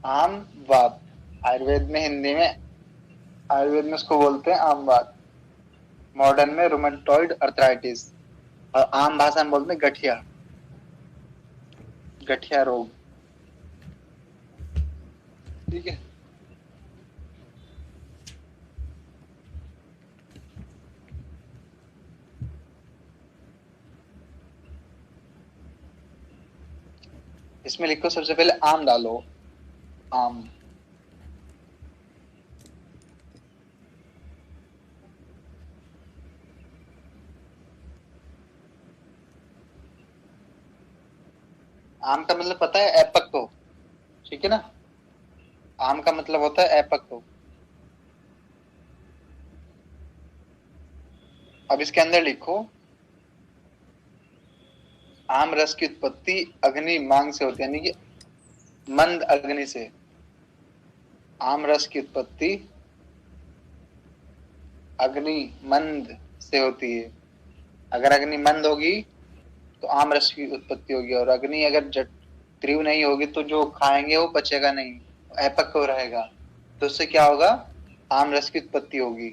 आम वात, आयुर्वेद में, हिंदी में, आयुर्वेद में उसको बोलते हैं आम वात, मॉडर्न में रूमेटॉइड अर्थराइटिस, और आम भाषा में बोलते हैं गठिया, गठिया रोग। ठीक है। इसमें लिखो, सबसे पहले आम डालो, आम। आम का मतलब पता है, एपक्को। ठीक है ना, आम का मतलब होता है एपक्को। अब इसके अंदर लिखो, आम रस की उत्पत्ति अग्नि मांग से होती है, यानी कि मंद अग्नि से। आम रस की उत्पत्ति अग्नि मंद से होती है। अगर अग्नि मंद होगी तो आम रस की उत्पत्ति होगी, और अग्नि अगर जट तीव्र नहीं होगी तो जो खाएंगे वो पचेगा नहीं, अपक्व रहेगा, तो उससे क्या होगा, आम रस की उत्पत्ति होगी।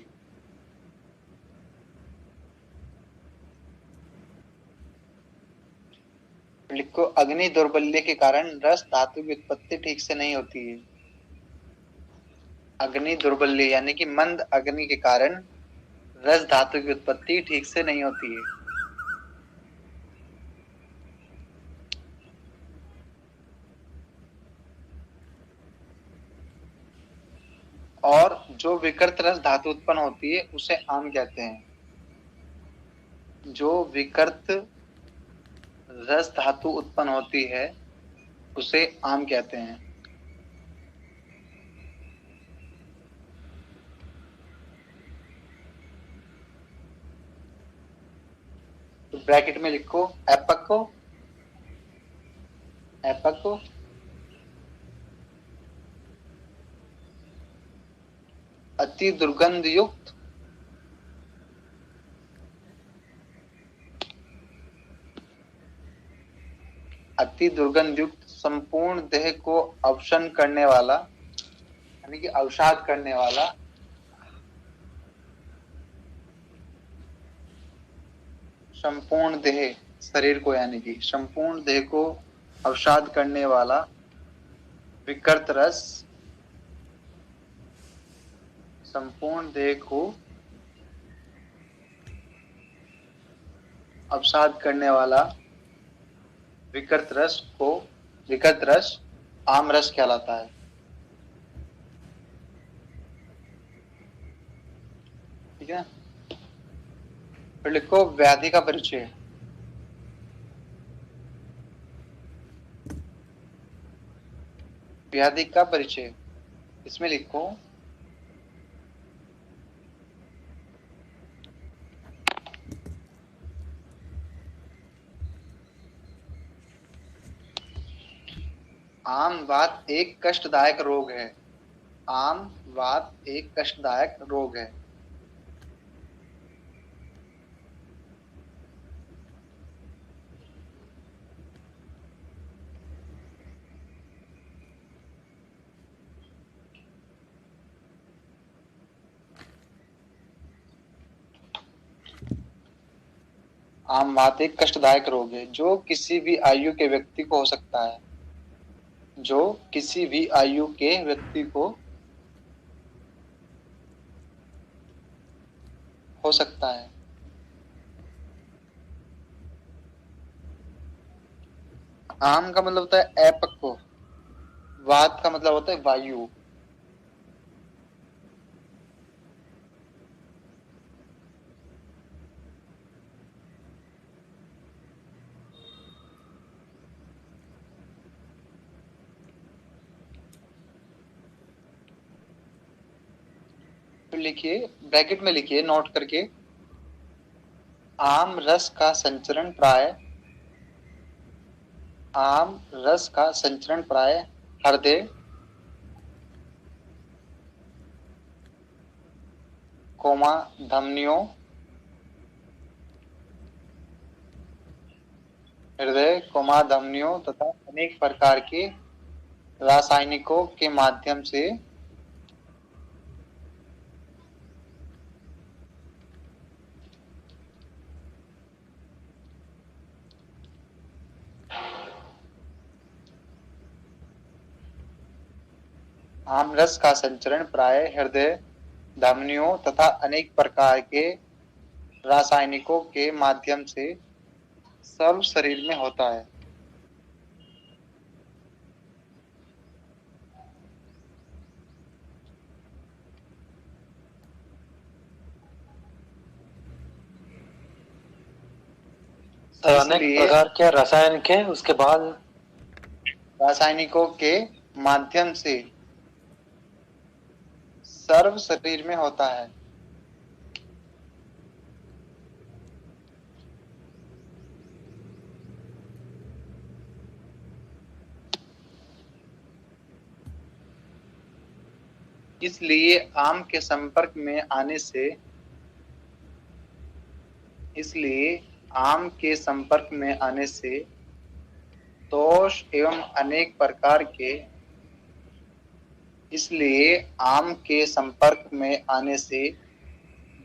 लिखो, अग्नि दौर्बल्य के कारण रस धातु की उत्पत्ति ठीक से नहीं होती है। अग्नि दौर्बल्य यानी कि मंद अग्नि के कारण रस धातु की उत्पत्ति ठीक से नहीं होती है। और जो विकृत रस धातु उत्पन्न होती है उसे आम कहते हैं। जो विकृत रस धातु उत्पन्न होती है उसे आम कहते हैं। तो ब्रैकेट में लिखो, एपक्को, एपक्को अति दुर्गंध युक्त, अति दुर्गंध युक्त संपूर्ण देह को अवशन करने वाला, यानी कि अवसाद करने वाला, संपूर्ण देह, शरीर को, यानी कि संपूर्ण देह को अवसाद करने वाला विकृत रस, संपूर्ण देह को अवसाद करने वाला विकृत रस को, विकृत रस आम रस कहलाता है। ठीक है। फिर लिखो, व्याधि का परिचय। व्याधि का परिचय, इसमें लिखो, आम वात एक कष्टदायक रोग है। आम वात एक कष्टदायक रोग है। आम वात एक कष्टदायक रोग है जो किसी भी आयु के व्यक्ति को हो सकता है, जो किसी भी आयु के व्यक्ति को हो सकता है। आम का मतलब होता है अपक्व, वात का मतलब होता है वायु। तो लिखिए, ब्रैकेट में लिखिए नोट करके, आम रस का संचरण प्राय, आम रस का संचरण प्राय हृदय, कोमा धमनियों, हृदय कोमा धमनियों तथा अनेक प्रकार के रासायनिकों के माध्यम से आमरस का संचरण प्राय हृदय धमनियों तथा अनेक प्रकार के रासायनिकों के माध्यम से सर्व शरीर में होता है। अनेक प्रकार के रासायनिक है, उसके बाद रासायनिकों के माध्यम से सर्व शरीर में होता है। इसलिए आम के संपर्क में आने से दोष एवं अनेक प्रकार के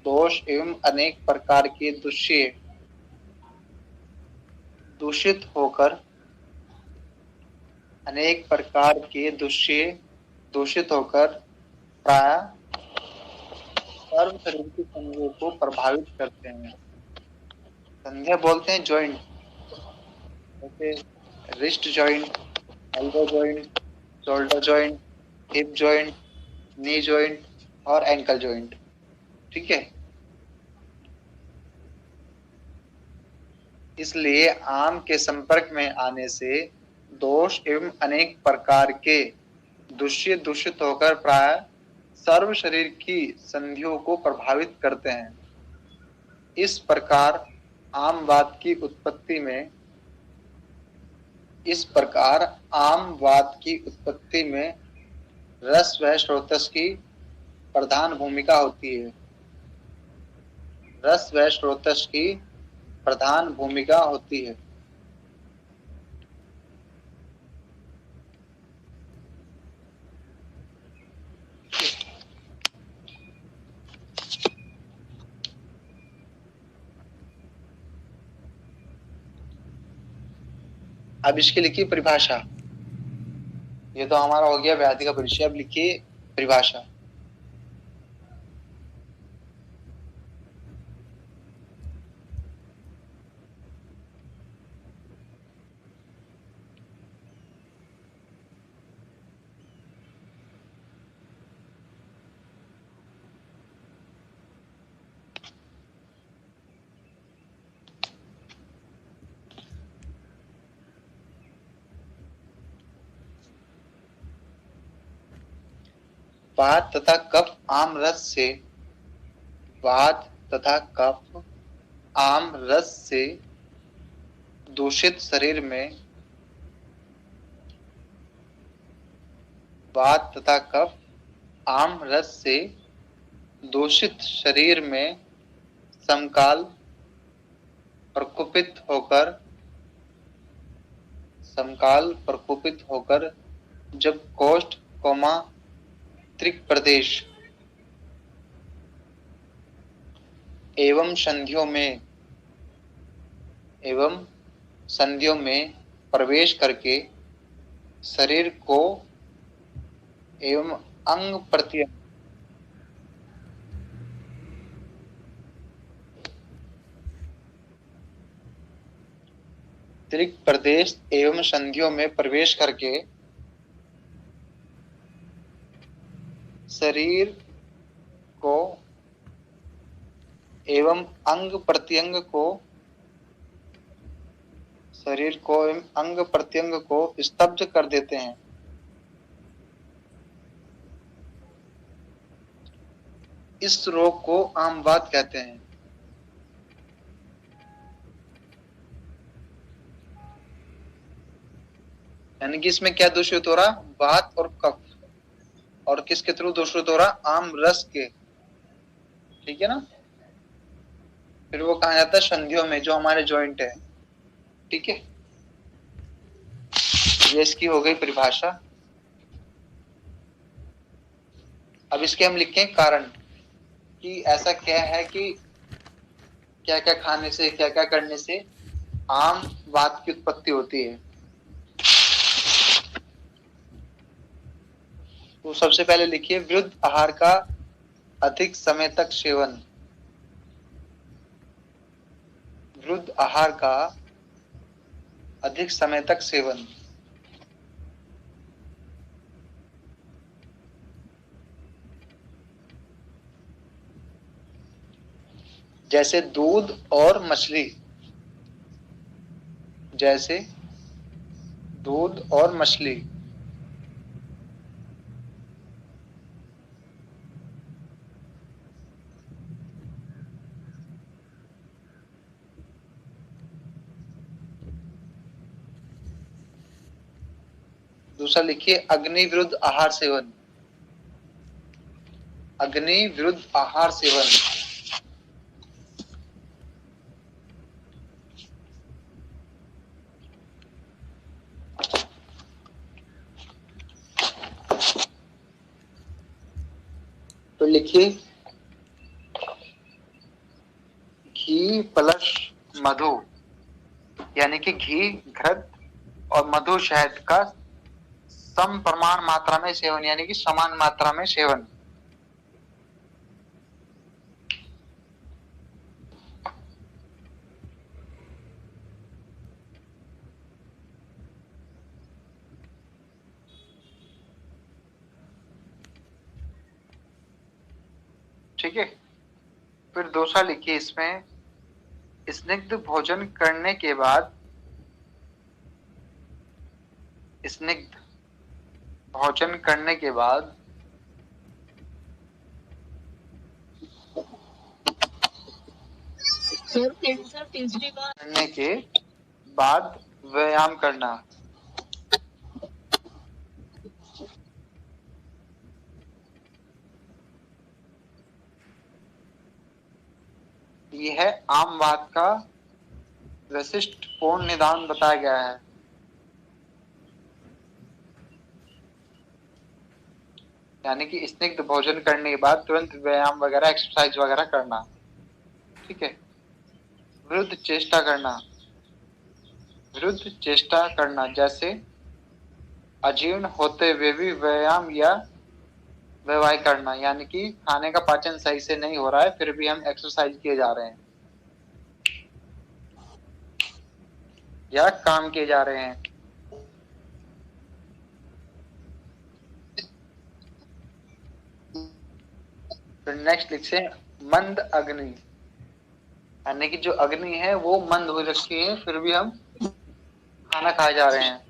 दोष एवं अनेक प्रकार के दूषित होकर प्राय सर्व शरीर के संघों को प्रभावित करते हैं। संध्या बोलते हैं जॉइंट, जैसे wrist joint, elbow joint, shoulder joint, hip joint, knee joint और एंकल जॉइंट। ठीक है। इसलिए आम के संपर्क में आने से दोष एवं अनेक प्रकार के दूषित होकर प्राय सर्व शरीर की संधियों को प्रभावित करते हैं। इस प्रकार आम वात की उत्पत्ति में रस व स्रोतस की प्रधान भूमिका होती है। अब इसकी लिखिए परिभाषा। ये तो हमारा हो गया व्याधि का परिचय। अब लिखिए परिभाषा। वात तथा कफ आम रस से दूषित शरीर में समकाल प्रकोपित होकर जब कोष्ठ कोमा त्रिक प्रदेश एवं संधियों में प्रवेश करके शरीर को एवं अंग प्रत्यंग त्रिक प्रदेश एवं संधियों में प्रवेश करके शरीर को एवं अंग प्रत्यंग को स्तब्ध कर देते हैं। इस रोग को आम वात कहते हैं। यानी कि इसमें क्या दूषित हो रहा? वात और कफ। और किसके थ्रू दूषित हो रहा? आम रस के। ठीक है ना। फिर वो कहा जाता है संधियों में, जो हमारे जॉइंट है। ठीक है। ये इसकी हो गई परिभाषा। अब इसके हम लिखें कारण कि ऐसा क्या है कि क्या क्या खाने से, क्या क्या करने से आम वात की उत्पत्ति होती है। तो सबसे पहले लिखिए विरुद्ध आहार का अधिक समय तक सेवन। विरुद्ध आहार का अधिक समय तक सेवन। जैसे दूध और मछली। जैसे दूध और मछली। दूसरा लिखिए अग्नि विरुद्ध आहार सेवन। अग्नि विरुद्ध आहार सेवन। तो लिखिए घी प्लस मधु, यानी कि घी घृत और मधु शहद का सम प्रमाण मात्रा में सेवन, यानी कि समान मात्रा में सेवन। ठीक है। फिर दूसरा लिखिए इसमें स्निग्ध भोजन करने के बाद, स्निग्ध भोजन करने के बाद करने के बाद व्यायाम करना। यह है आम बात का विशिष्ट पूर्ण निदान बताया गया है। यानी कि स्निग्ध भोजन करने के बाद तुरंत व्यायाम वगैरह, एक्सरसाइज वगैरह करना। ठीक है। विरुद्ध चेष्टा करना। विरुद्ध चेष्टा करना जैसे अजीर्ण होते हुए भी व्यायाम या व्यवहार करना, यानी कि खाने का पाचन सही से नहीं हो रहा है फिर भी हम एक्सरसाइज किए जा रहे हैं या काम किए जा रहे हैं। फिर नेक्स्ट लिखते मंद अग्नि, यानी कि जो अग्नि है वो मंद हो रखी है फिर भी हम खाना खाए जा रहे हैं।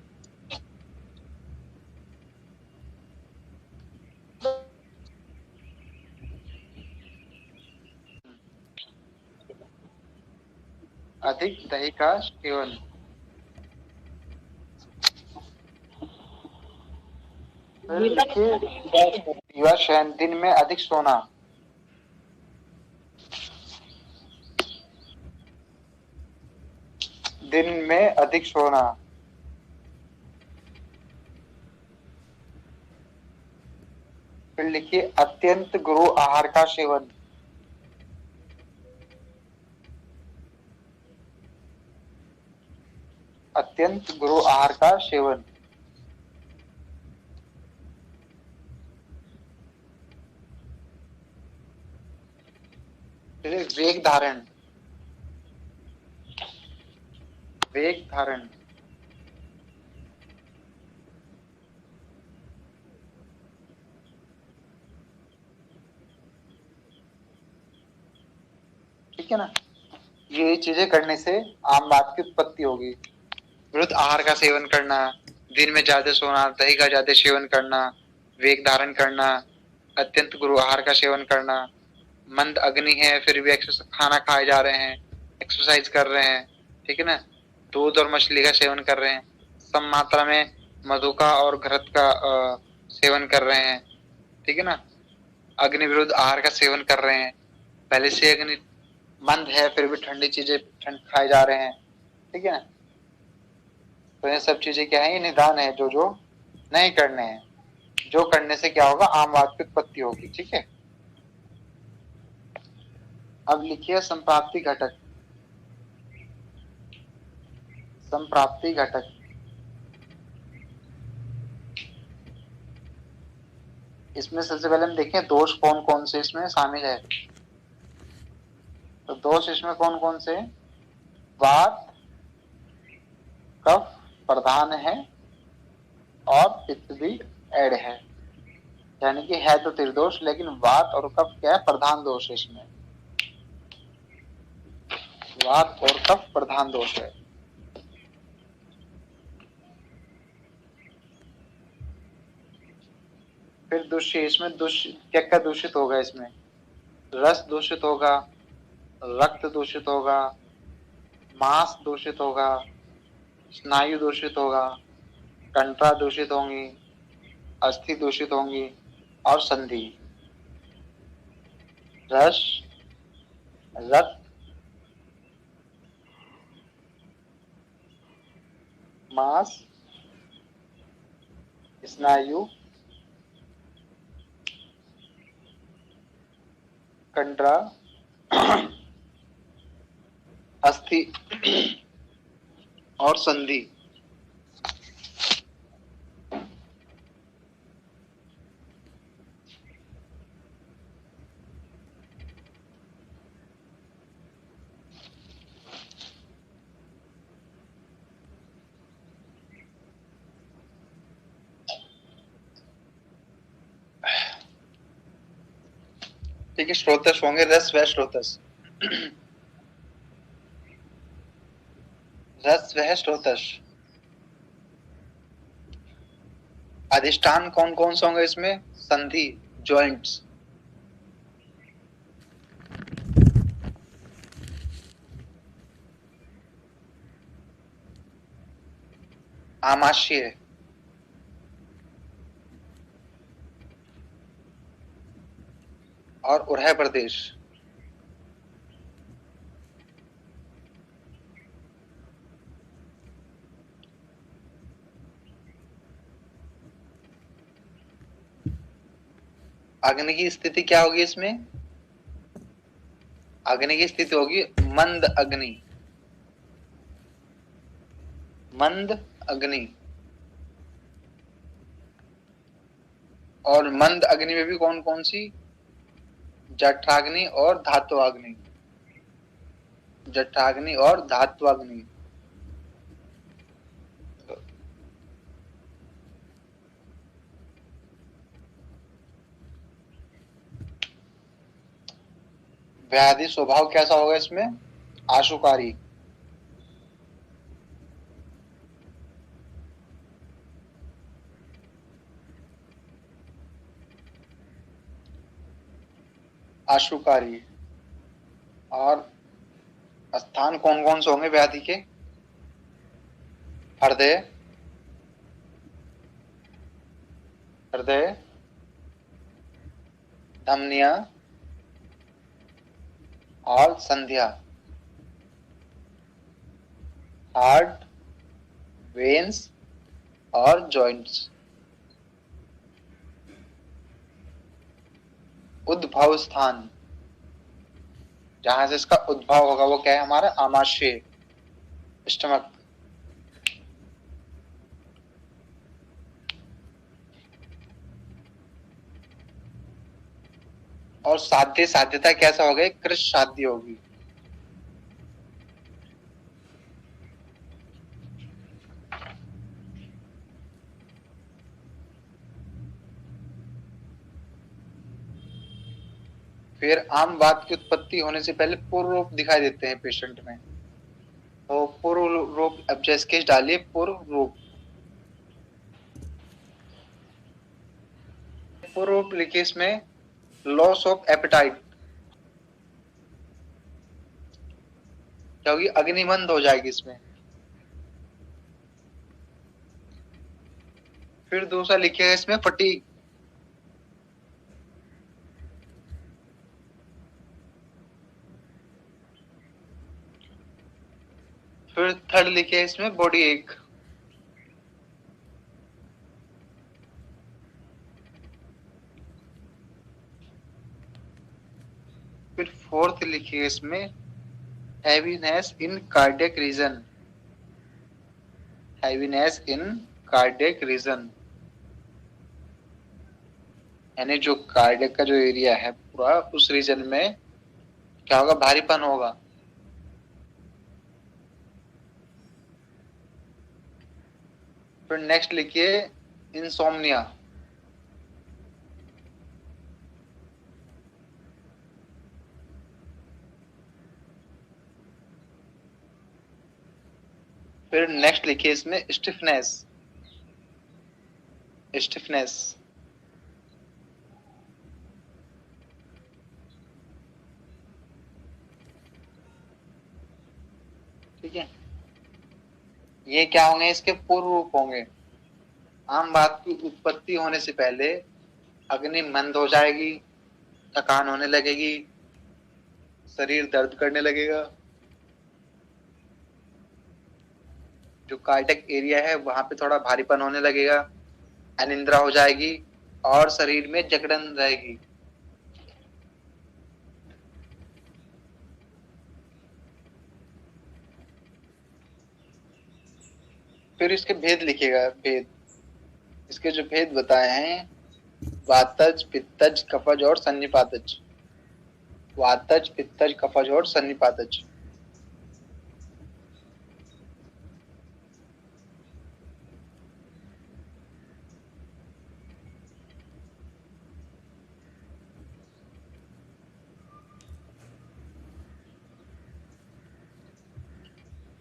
अधिक दही का सेवन। फिर लिखिए दिवा शयन, दिन में अधिक सोना। दिन में अधिक सोना। फिर लिखिए अत्यंत गुरु आहार का सेवन। अत्यंत गुरु आहार का सेवन। फिर वेग धारण। वेग धारण। ठीक है ना। ये चीजें करने से आम बात की उत्पत्ति होगी। विरुद्ध आहार का सेवन करना, दिन में ज्यादा सोना, दही का ज्यादा सेवन करना, वेग धारण करना, अत्यंत गुरु आहार का सेवन करना, मंद अग्नि है फिर भी खाना खाए जा रहे हैं, एक्सरसाइज कर रहे हैं। ठीक है ना। दूध और मछली का सेवन कर रहे हैं, सम मात्रा में मधु का और घृत का सेवन कर रहे हैं। ठीक है ना। अग्नि विरुद्ध आहार का सेवन कर रहे हैं, पहले से अग्नि मंद है फिर भी ठंडी चीजें खाए जा रहे हैं। ठीक है ना। तो ये सब चीजें क्या है, ये निदान है जो जो नहीं करने हैं, जो करने से क्या होगा, आम वाक्य की उत्पत्ति होगी। ठीक है, अब लिखिए संप्राप्ति घटक। संप्राप्ति घटक, इसमें सबसे पहले हम देखें दोष कौन कौन से इसमें शामिल है। तो दोष इसमें कौन कौन से, वात कफ प्रधान है और पित्त भी ऐड है, यानी कि है तो त्रिदोष, लेकिन वात और कफ क्या है, प्रधान दोष है इसमें। वात और कफ प्रधान दोष है। फिर दूषित, इसमें दूषित क्या क्या दूषित होगा, इसमें रस दूषित होगा, रक्त दूषित होगा, मांस दूषित होगा, स्नायु दूषित होगा, कंट्रा दूषित होंगी, अस्थि दूषित होंगी और संधि। रस, रक्त, मांस, स्नायु, कंट्रा, अस्थि और संधि। ठीक है, स्रोतस होंगे रस व स्रोतस। रस वह स्रोतस। अधिष्ठान कौन कौन से होंगे इसमें, संधि, जॉइंट्स। आमाशय, और उरह प्रदेश। अग्नि की स्थिति क्या होगी इसमें, अग्नि की स्थिति होगी मंद अग्नि। मंद अग्नि, और मंद अग्नि में भी कौन कौन सी, जठराग्नि और धात्वाग्नि। जठराग्नि और धात्वाग्नि। व्याधि स्वभाव कैसा होगा इसमें, आशुकारी। आशुकारी। और स्थान कौन कौन से होंगे व्याधि के, हृदय, हृदय, धमनिया और संध्या। हार्ट, वेन्स और जॉइंट्स। उद्भव स्थान, जहां से इसका उद्भव होगा वो क्या है हमारा, आमाशय, स्टमक। और साध्य, साध्यता कैसा होगा, कृष साध्य होगी। फिर आम बात की उत्पत्ति होने से पहले पूर्व रूप दिखाई देते हैं पेशेंट में। तो पूर्व रूप, अब जैसे केस डालिए पूर्व रूप। पूर्व रूप लिखिए इसमें लॉस ऑफ एपेटाइट, क्योंकि अग्निमंद हो जाएगी इसमें। फिर दूसरा लिखिए इसमें फटीग। फिर थर्ड लिखिए इसमें बॉडी एक। फोर्थ लिखिए इसमें heaviness in cardiac region, heaviness in cardiac region, यानी जो कार्डियक का जो एरिया है पूरा उस रीजन में क्या होगा, भारीपन होगा। फिर नेक्स्ट लिखिए इंसोम्निया, फिर नेक्स्ट लिखिए इसमें स्टिफनेस, स्टिफनेस, ठीक है। ये क्या होंगे, इसके पूर्व रूप होंगे। आम बात की उत्पत्ति होने से पहले अग्नि मंद हो जाएगी, थकान होने लगेगी, शरीर दर्द करने लगेगा, जो कार्डियक एरिया है वहां पे थोड़ा भारीपन होने लगेगा, अनिद्रा हो जाएगी और शरीर में जकड़न रहेगी। फिर इसके भेद लिखिएगा, भेद, इसके जो भेद बताए हैं वातज, पित्तज, कफज और सन्निपातज, वातज, पित्तज, कफज और सन्निपातज।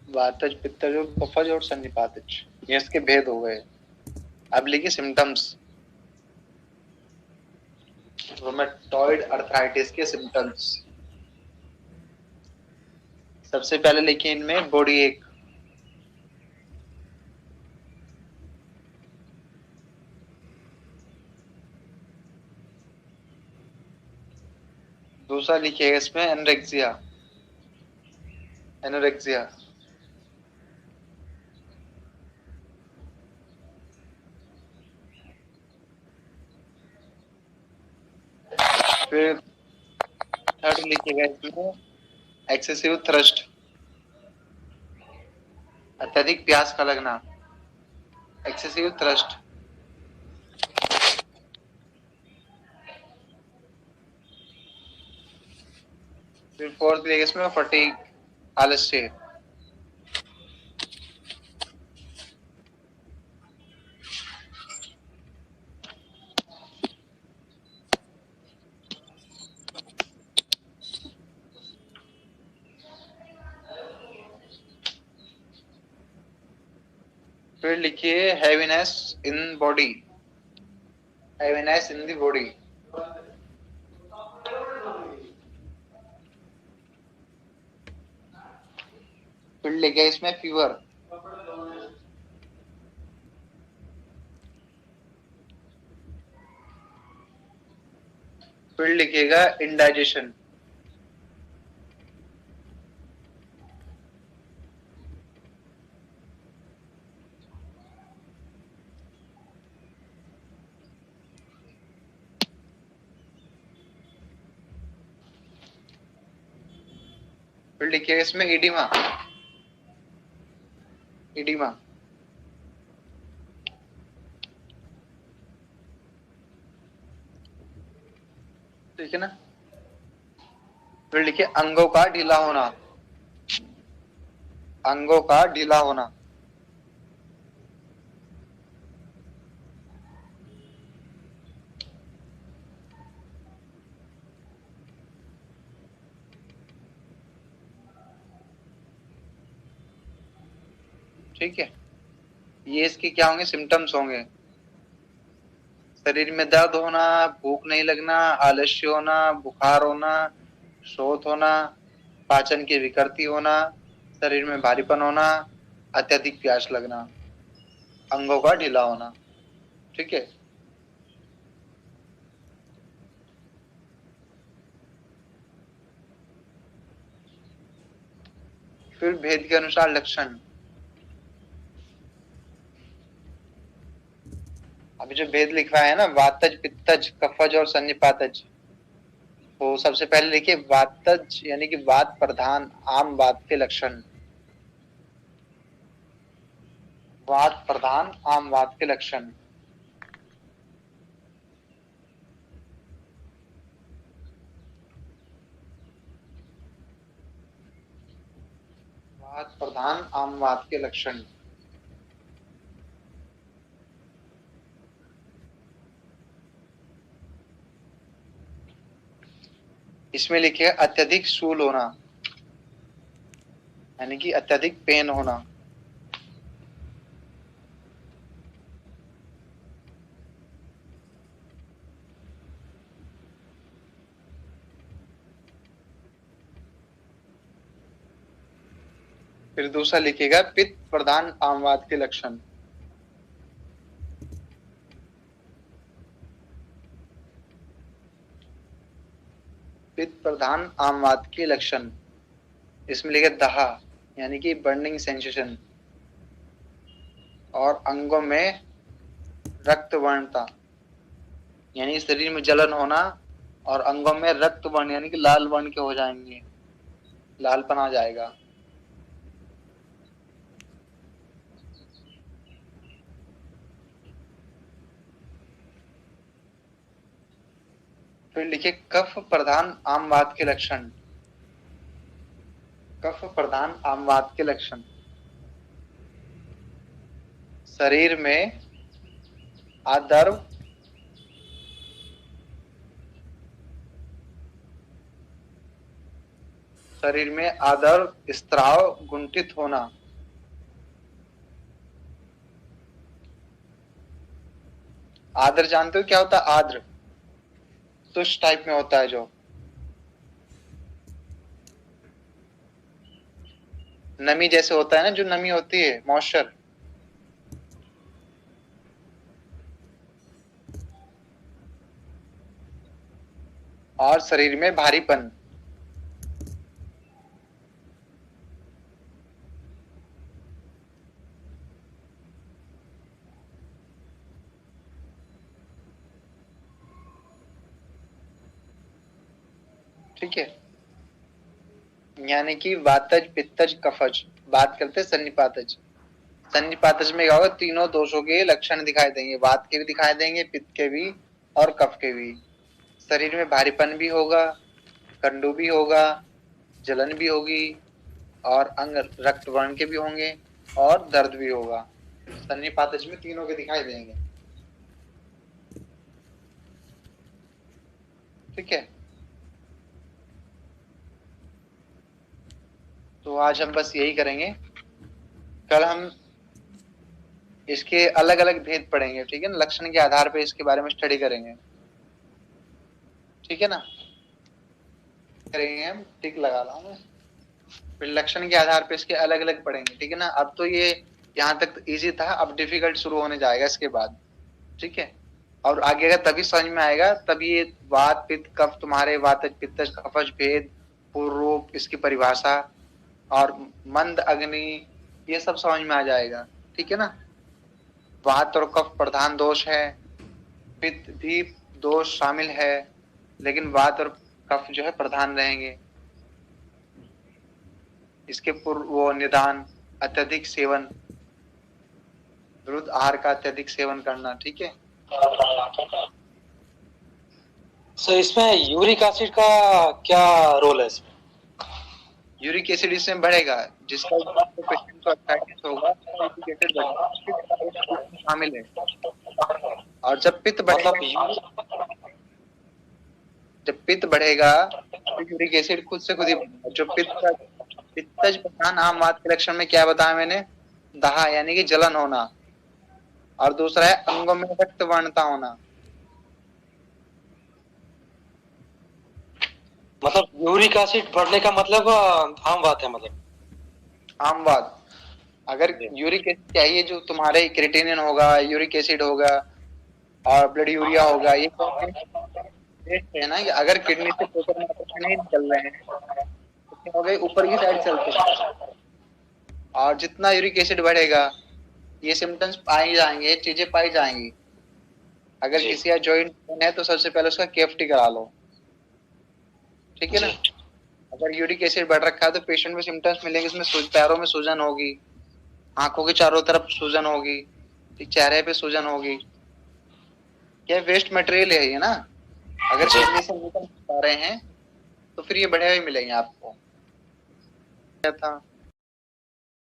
वातज, पित्तज और कफज और सन्निपातज, ये इसके भेद हो गए। अब लिखिए सिम्टम्स, रूमेटॉइड अर्थराइटिस के सिम्टम्स। सबसे पहले लिखिए इनमें बॉडी एक, दूसरा लिखिएगा इसमें एनोरेक्सिया, एनोरेक्सिया, फिर थर्ड लिखिएगा इसमें एक्सेसिव थ्रस्ट, अत्यधिक प्यास का लगना, एक्सेसिव थ्रस्ट। फिर फोर्थ लिखिएगा इसमें फटीग, आलस्य। फिर लिखिए heaviness in body, heaviness in the body. फिर लिखिए इसमें फीवर, फिर लिखिएगा इंडाइजेशन, फिर लिखिएगा इसमें इडिमा, इडिमा, ठीक है ना। फिर लिखिए अंगों का ढीला होना, अंगों का ढीला होना, ठीक है। ये इसके क्या होंगे, सिम्टम्स होंगे। शरीर में दर्द होना, भूख नहीं लगना, आलस्य होना, बुखार होना, शोथ होना, पाचन की विकृति होना, शरीर में भारीपन होना, अत्यधिक प्यास लगना, अंगों का ढीला होना, ठीक है। फिर भेद के अनुसार लक्षण, अभी जो भेद लिखवाया है ना, वातज, पित्तज, कफज और सन्निपातज, तो सबसे पहले लिखिए वातज यानी कि वात प्रधान आम वात के लक्षण। वात प्रधान आम वात के लक्षण। वात प्रधान आम वात के लक्षण। इसमें लिखिए अत्यधिक शूल होना यानी कि अत्यधिक पेन होना। फिर दूसरा लिखिएगा पित्त प्रधान आम वात के लक्षण। पित्त प्रधान आम वात के लक्षण। इसमें लिखे दहा यानी कि बर्निंग सेंसेशन और अंगों में रक्त वर्णता यानी शरीर में जलन होना और अंगों में रक्त वर्ण यानी कि लाल वर्ण के हो जाएंगे, लालपन आ जाएगा। फिर लिखिए कफ प्रधान आम वात के लक्षण। कफ प्रधान आम वात के लक्षण। शरीर में आद्र शरीर में आद्र स्त्राव गुंठित होना। आद्र जानते हो क्या होता है? आद्र शुष्क टाइप में होता है, जो नमी जैसे होता है ना, जो नमी होती है मॉइस्चर। और शरीर में भारीपन। ठीक है, यानी कि वातज पित्तज कफज। बात करते हैं सन्निपातज। सन्निपातज में क्या होगा? तीनों दोषों के लक्षण दिखाई देंगे, वात के भी दिखाई देंगे, पित्त के भी और कफ के भी। शरीर में भारीपन भी होगा, कंडू भी होगा, जलन भी होगी और अंग रक्त वर्ण के भी होंगे और दर्द भी होगा। सन्निपातज में तीनों के दिखाई देंगे। ठीक है, तो आज हम बस यही करेंगे। कल हम इसके अलग अलग भेद पढ़ेंगे, ठीक है ना, लक्षण के आधार पे इसके बारे में स्टडी करेंगे। ठीक है ना, करेंगे हम, टिक लगा रहा हूँ। फिर लक्षण के आधार पे इसके अलग अलग पढ़ेंगे, ठीक है ना। अब तो ये यहाँ तक इजी था, अब डिफिकल्ट शुरू होने जाएगा इसके बाद। ठीक है, और आगे अगर तभी समझ में आएगा, तभी ये वात पित्त कफ तुम्हारे वातज पित्तज कफज भेद, पूर्व रूप, इसकी परिभाषा और मंद अग्नि, ये सब समझ में आ जाएगा। ठीक है ना। वात और कफ प्रधान दोष है, पित्त भी दोष शामिल है, लेकिन वात और कफ जो है प्रधान रहेंगे। इसके पूर्व वो निदान अत्यधिक सेवन, विरुद्ध आहार का अत्यधिक सेवन करना। ठीक है, सर इसमें यूरिक एसिड का क्या रोल है इसमें? यूरिक एसिड इसमें बढ़ेगा, जिसका पेशेंट को अर्थाइटिस होगा यूरिक एसिड बढ़ेगा, शामिल है। और जब पित्त बढ़ेगा, जब पित्त बढ़ेगा तो यूरिक एसिड खुद से खुद ही बढ़ेगा। जो पित्तज प्रधान आम वात के लक्षण में क्या बताया मैंने? दहा यानी कि जलन होना, और दूसरा है अंगों में रक्त वर्णता होना। मतलब यूरिक एसिड बढ़ने का मतलब आम बात है, मतलब आम बात। अगर यूरिक एसिड चाहिए, जो तुम्हारे क्रिएटिनिन होगा, यूरिक एसिड होगा और ब्लड यूरिया होगा, ये टेस्ट है ना कि अगर किडनी से प्रॉपर मात्रा में नहीं निकल रहे हैं तो हो गए ऊपर की साइड चलते हैं। और जितना यूरिक एसिड बढ़ेगा, ये सिम्टम्स पाए जाएंगे, ये चीजें पाई जाएंगी। अगर किसी का जॉइंट पेन है तो सबसे पहले उसका केएफटी करा लो। ठीक है ना। जी। अगर यूरिक एसिड बढ़ रखा है तो पेशेंट में सिम्टम्स मिलेंगे, इसमें पैरों में सूजन होगी, आंखों के चारों तरफ सूजन होगी, चेहरे पे सूजन होगी। क्या वेस्ट मटेरियल है ये ना, अगर जी। किडनी से निकल पा रहे हैं तो फिर ये बढ़िया ही मिलेंगे आपको। क्या था